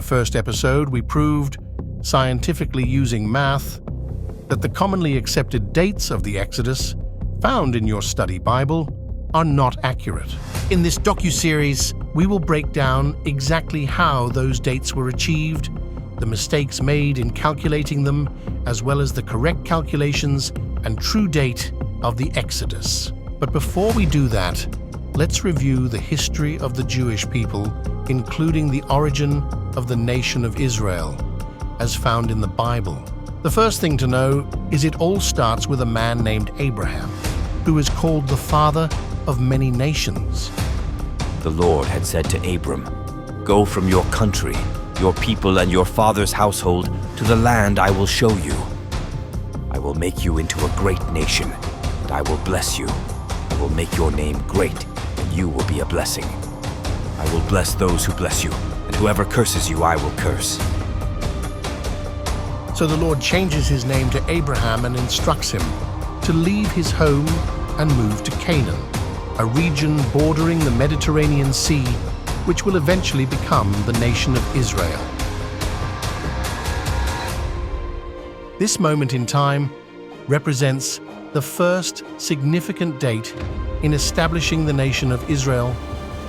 first episode, we proved, scientifically using math, that the commonly accepted dates of the Exodus, found in your study Bible, are not accurate. In this docuseries, we will break down exactly how those dates were achieved, the mistakes made in calculating them, as well as the correct calculations and true date of the Exodus. But before we do that, let's review the history of the Jewish people, including the origin of the nation of Israel, as found in the Bible. The first thing to know is it all starts with a man named Abraham, who is called the father of many nations. The Lord had said to Abram, "Go from your country, your people and your father's household to the land I will show you. I will make you into a great nation, and I will bless you. I will make your name great, and you will be a blessing. I will bless those who bless you, and whoever curses you I will curse." So the Lord changes his name to Abraham and instructs him to leave his home and move to Canaan, a region bordering the Mediterranean Sea, which will eventually become the nation of Israel. This moment in time represents the first significant date in establishing the nation of Israel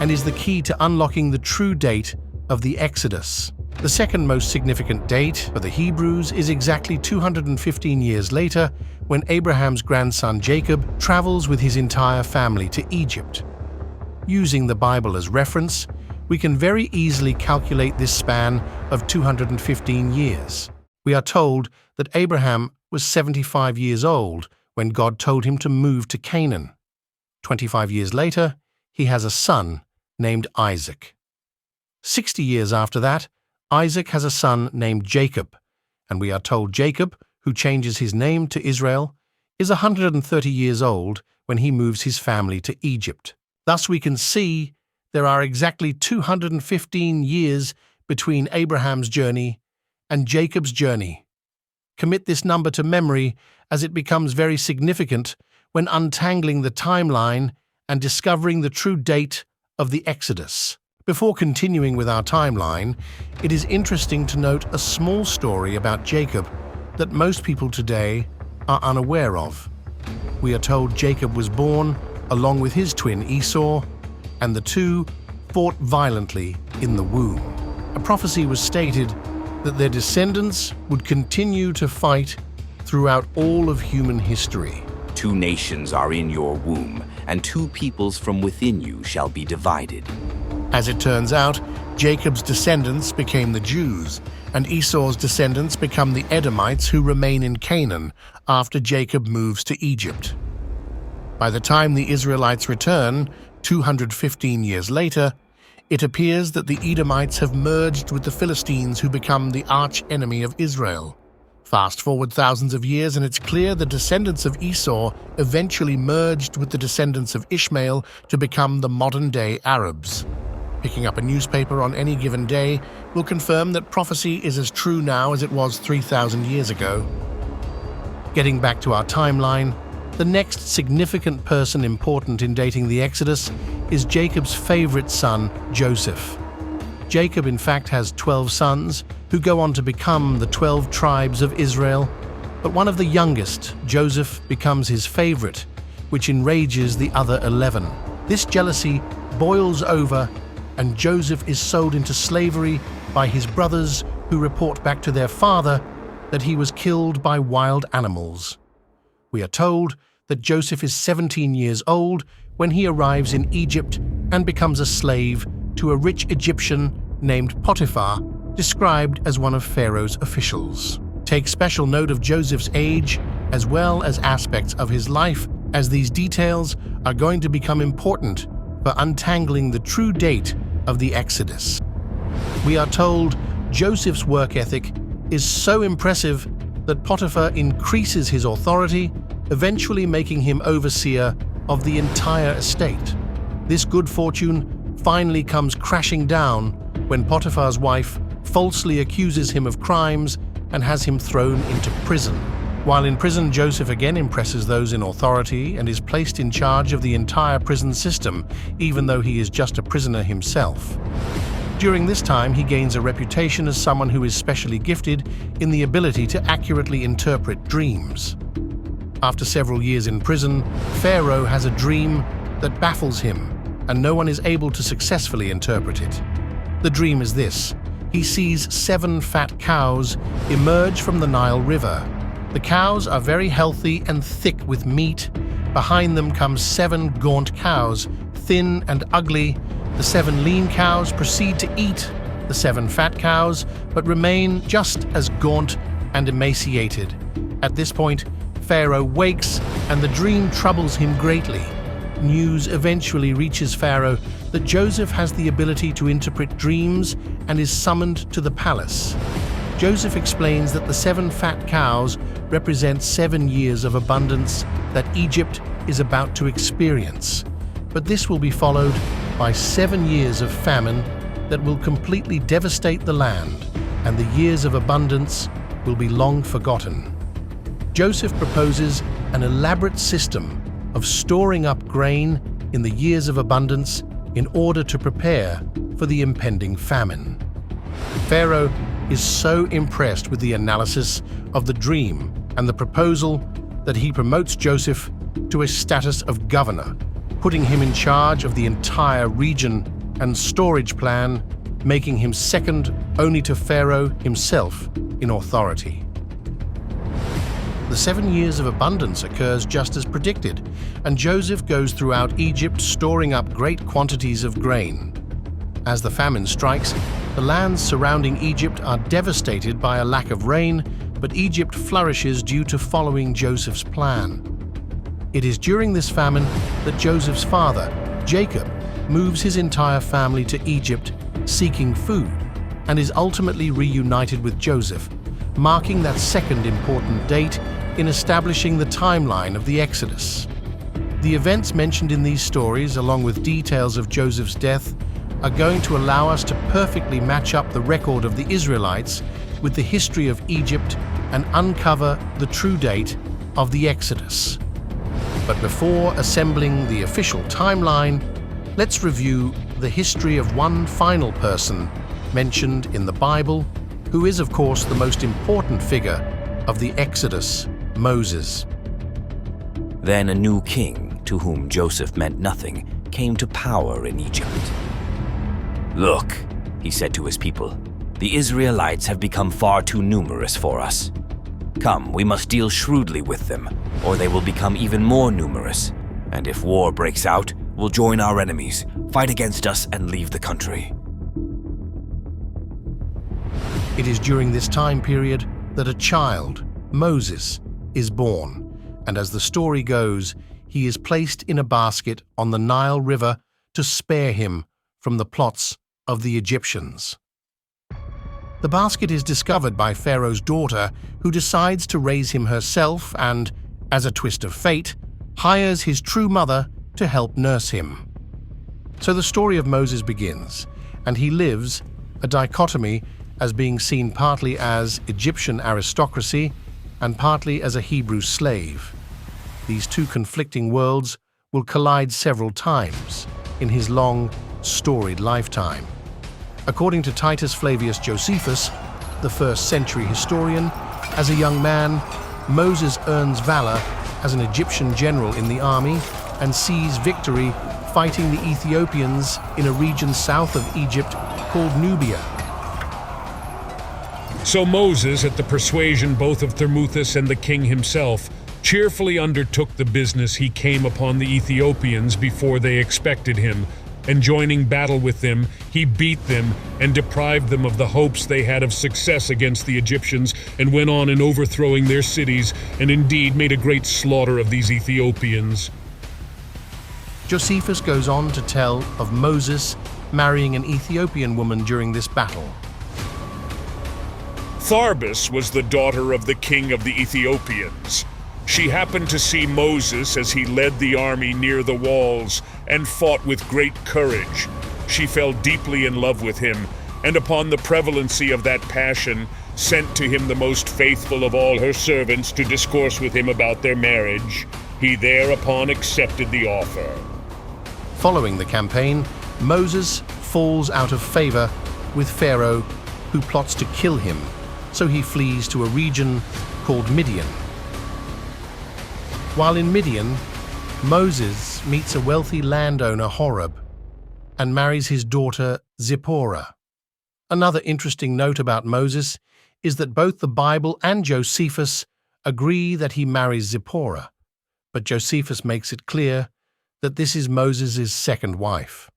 and is the key to unlocking the true date of the Exodus. The second most significant date for the Hebrews is exactly 215 years later, when Abraham's grandson Jacob travels with his entire family to Egypt. Using the Bible as reference, we can very easily calculate this span of 215 years. We are told that Abraham was 75 years old when God told him to move to Canaan. 25 years later, he has a son named Isaac. 60 years after that, Isaac has a son named Jacob, and we are told Jacob, who changes his name to Israel, is 130 years old when he moves his family to Egypt. Thus we can see there are exactly 215 years between Abraham's journey and Jacob's journey. Commit this number to memory, as it becomes very significant when untangling the timeline and discovering the true date of the Exodus. Before continuing with our timeline, it is interesting to note a small story about Jacob that most people today are unaware of. We are told Jacob was born along with his twin Esau, and the two fought violently in the womb. A prophecy was stated that their descendants would continue to fight throughout all of human history. 2 nations are in your womb, and 2 peoples from within you shall be divided. As it turns out, Jacob's descendants became the Jews, and Esau's descendants become the Edomites who remain in Canaan after Jacob moves to Egypt. By the time the Israelites return, 215 years later, it appears that the Edomites have merged with the Philistines, who become the arch-enemy of Israel. Fast forward thousands of years and it's clear the descendants of Esau eventually merged with the descendants of Ishmael to become the modern-day Arabs. Picking up a newspaper on any given day will confirm that prophecy is as true now as it was 3,000 years ago. Getting back to our timeline, the next significant person important in dating the Exodus is Jacob's favorite son, Joseph. Jacob, in fact, has 12 sons who go on to become the 12 tribes of Israel, but one of the youngest, Joseph, becomes his favorite, which enrages the other 11. This jealousy boils over, and Joseph is sold into slavery by his brothers, who report back to their father that he was killed by wild animals. We are told that Joseph is 17 years old when he arrives in Egypt and becomes a slave to a rich Egyptian named Potiphar, described as one of Pharaoh's officials. Take special note of Joseph's age as well as aspects of his life, as these details are going to become important for untangling the true date of the Exodus. We are told Joseph's work ethic is so impressive that Potiphar increases his authority, eventually making him overseer of the entire estate. This good fortune finally comes crashing down when Potiphar's wife falsely accuses him of crimes and has him thrown into prison. While in prison, Joseph again impresses those in authority and is placed in charge of the entire prison system, even though he is just a prisoner himself. During this time, he gains a reputation as someone who is specially gifted in the ability to accurately interpret dreams. After several years in prison, Pharaoh has a dream that baffles him, and no one is able to successfully interpret it. The dream is this: he sees 7 fat cows emerge from the Nile River. The cows are very healthy and thick with meat. Behind them come 7 gaunt cows, thin and ugly. The 7 lean cows proceed to eat the 7 fat cows, but remain just as gaunt and emaciated. At this point, Pharaoh wakes, and the dream troubles him greatly. News eventually reaches Pharaoh that Joseph has the ability to interpret dreams and is summoned to the palace. Joseph explains that the 7 fat cows represent 7 years of abundance that Egypt is about to experience. But this will be followed by 7 years of famine that will completely devastate the land, and the years of abundance will be long forgotten. Joseph proposes an elaborate system of storing up grain in the years of abundance in order to prepare for the impending famine. Pharaoh is so impressed with the analysis of the dream and the proposal that he promotes Joseph to a status of governor, putting him in charge of the entire region and storage plan, making him second only to Pharaoh himself in authority. The 7 years of abundance occurs just as predicted, and Joseph goes throughout Egypt storing up great quantities of grain. As the famine strikes, the lands surrounding Egypt are devastated by a lack of rain, but Egypt flourishes due to following Joseph's plan. It is during this famine that Joseph's father, Jacob, moves his entire family to Egypt seeking food, and is ultimately reunited with Joseph, marking that second important date in establishing the timeline of the Exodus. The events mentioned in these stories, along with details of Joseph's death, are going to allow us to perfectly match up the record of the Israelites with the history of Egypt and uncover the true date of the Exodus. But before assembling the official timeline, let's review the history of one final person mentioned in the Bible, who is, of course, the most important figure of the Exodus, Moses. Then a new king, to whom Joseph meant nothing, came to power in Egypt. "Look," he said to his people, "the Israelites have become far too numerous for us. Come, we must deal shrewdly with them, or they will become even more numerous. And if war breaks out, we'll join our enemies, fight against us, and leave the country." It is during this time period that a child, Moses, is born, and as the story goes, he is placed in a basket on the Nile River to spare him from the plots of the Egyptians. The basket is discovered by Pharaoh's daughter, who decides to raise him herself and, as a twist of fate, hires his true mother to help nurse him. So the story of Moses begins, and he lives a dichotomy as being seen partly as Egyptian aristocracy and partly as a Hebrew slave. These two conflicting worlds will collide several times in his long, storied lifetime. According to Titus Flavius Josephus, the first-century historian, as a young man, Moses earns valor as an Egyptian general in the army and sees victory fighting the Ethiopians in a region south of Egypt called Nubia. So Moses, at the persuasion both of Thermuthis and the king himself, cheerfully undertook the business. He came upon the Ethiopians before they expected him, and joining battle with them, he beat them and deprived them of the hopes they had of success against the Egyptians, and went on in overthrowing their cities, and indeed made a great slaughter of these Ethiopians. Josephus goes on to tell of Moses marrying an Ethiopian woman during this battle. Tharbis was the daughter of the king of the Ethiopians. She happened to see Moses as he led the army near the walls and fought with great courage. She fell deeply in love with him, and upon the prevalency of that passion, sent to him the most faithful of all her servants to discourse with him about their marriage. He thereupon accepted the offer. Following the campaign, Moses falls out of favor with Pharaoh, who plots to kill him, so he flees to a region called Midian. While in Midian, Moses meets a wealthy landowner, Horeb, and marries his daughter, Zipporah. Another interesting note about Moses is that both the Bible and Josephus agree that he marries Zipporah, but Josephus makes it clear that this is Moses' second wife.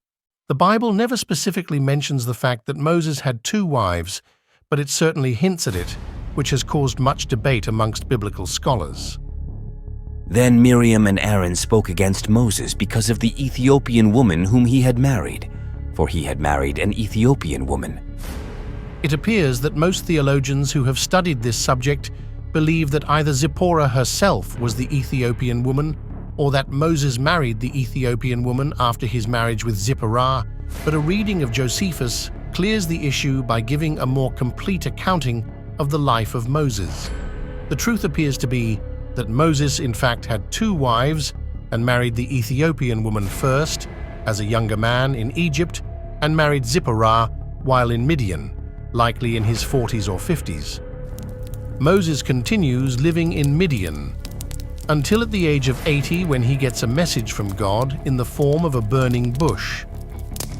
The Bible never specifically mentions the fact that Moses had two wives, but it certainly hints at it, which has caused much debate amongst biblical scholars. Then Miriam and Aaron spoke against Moses because of the Ethiopian woman whom he had married, for he had married an Ethiopian woman. It appears that most theologians who have studied this subject believe that either Zipporah herself was the Ethiopian woman, or that Moses married the Ethiopian woman after his marriage with Zipporah, but a reading of Josephus clears the issue by giving a more complete accounting of the life of Moses. The truth appears to be that Moses in fact had two wives and married the Ethiopian woman first, as a younger man in Egypt, and married Zipporah while in Midian, likely in his 40s or 50s. Moses continues living in Midian until at the age of 80, when he gets a message from God in the form of a burning bush.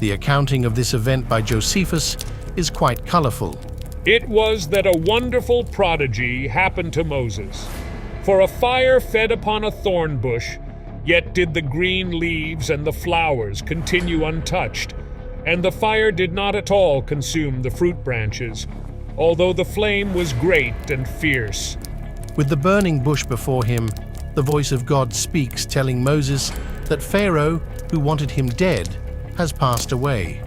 The accounting of this event by Josephus is quite colorful. It was that a wonderful prodigy happened to Moses. For a fire fed upon a thorn bush, yet did the green leaves and the flowers continue untouched, and the fire did not at all consume the fruit branches, although the flame was great and fierce. With the burning bush before him, the voice of God speaks, telling Moses that Pharaoh, who wanted him dead, has passed away.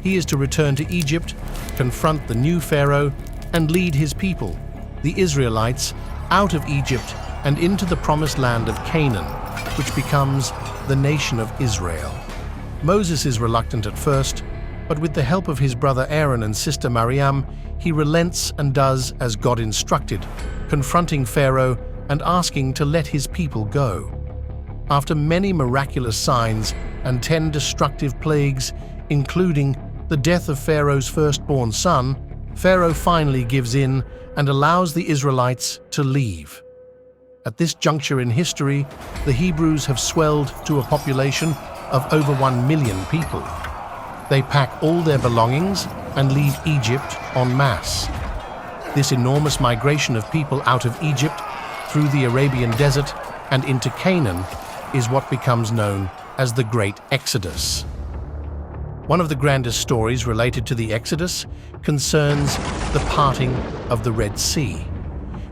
He is to return to Egypt, confront the new Pharaoh, and lead his people, the Israelites, out of Egypt and into the promised land of Canaan, which becomes the nation of Israel. Moses is reluctant at first, but with the help of his brother Aaron and sister Miriam, he relents and does as God instructed, confronting Pharaoh and asking to let his people go. After many miraculous signs and 10 destructive plagues, including the death of Pharaoh's firstborn son, Pharaoh finally gives in and allows the Israelites to leave. At this juncture in history, the Hebrews have swelled to a population of over 1 million people. They pack all their belongings and leave Egypt en masse. This enormous migration of people out of Egypt through the Arabian desert and into Canaan is what becomes known as the Great Exodus. One of the grandest stories related to the Exodus concerns the parting of the Red Sea,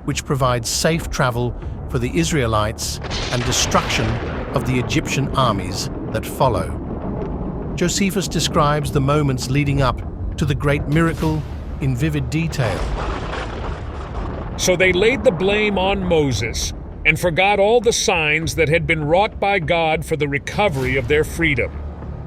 which provides safe travel for the Israelites and destruction of the Egyptian armies that follow. Josephus describes the moments leading up to the great miracle in vivid detail. So they laid the blame on Moses and forgot all the signs that had been wrought by God for the recovery of their freedom.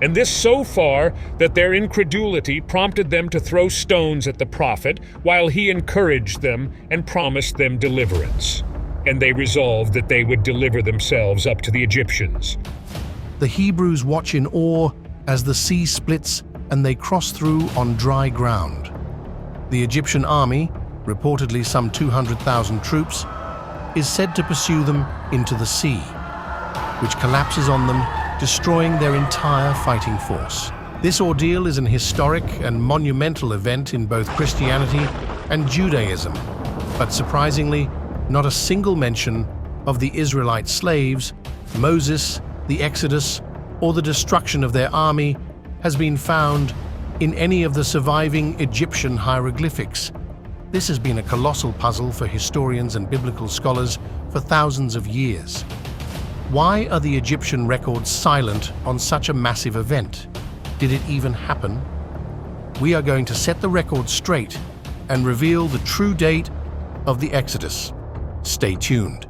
And this so far that their incredulity prompted them to throw stones at the prophet, while he encouraged them and promised them deliverance. And they resolved that they would deliver themselves up to the Egyptians. The Hebrews watch in awe as the sea splits and they cross through on dry ground. The Egyptian army, reportedly some 200,000 troops, is said to pursue them into the sea, which collapses on them, destroying their entire fighting force. This ordeal is an historic and monumental event in both Christianity and Judaism, but surprisingly, not a single mention of the Israelite slaves, Moses, the Exodus, or the destruction of their army has been found in any of the surviving Egyptian hieroglyphics. This has been a colossal puzzle for historians and biblical scholars for thousands of years. Why are the Egyptian records silent on such a massive event? Did it even happen? We are going to set the record straight and reveal the true date of the Exodus. Stay tuned.